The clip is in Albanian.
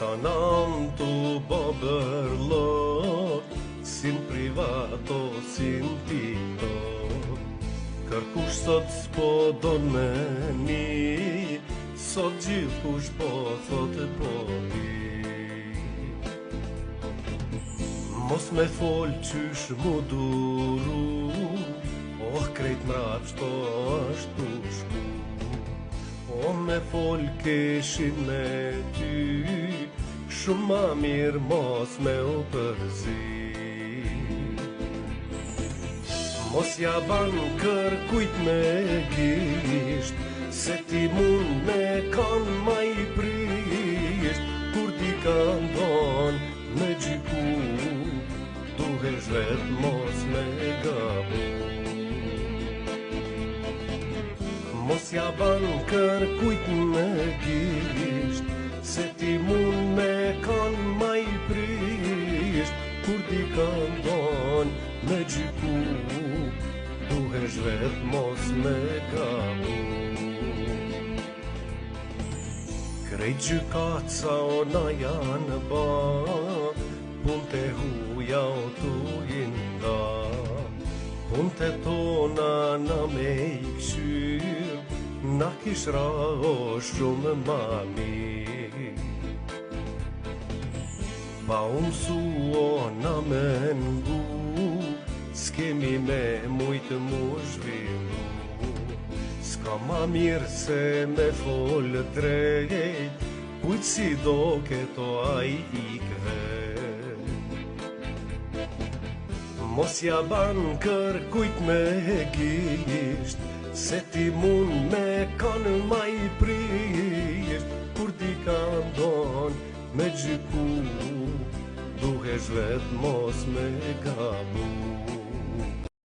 Ta nam të bëbërlot, sin privato, sin TikTok. Kërkush sot s'po don me ni, sot gjithkush po thotë po di. Mos me fol qysh mu duru, krejt mrapsht po ashtu shku. Me fol keshin me ty, shumë ma mirë mos me u përzi. Mos ja ban kërkujt me gisht, se ti mund me kan ma i prisht. Kur ti ka ndon me gjiku, duhesh vet mos me gabu. Mos ja ban kërkujt me gisht, se ti mund me kan ma i prisht. Kur ti ka ndon me gjiku, duhesh vet mos me gabu. Krejt gjykaca ona janë ba, pun të huja o tu inda. Pun të tona na me i këshyr, na kishra o shumë ma mirë. Pa umësu o na me ngu, s'kemi me mujtë mu zhvillu. S'ka ma mirë se me folë drejt, kujtë si do keto a i ikvet. Mos ja ban kërkujt me gisht, se ti mund me kanë ma i prisht. Kur ti ka ndon me gjiku, duhesh vet mos me gabu.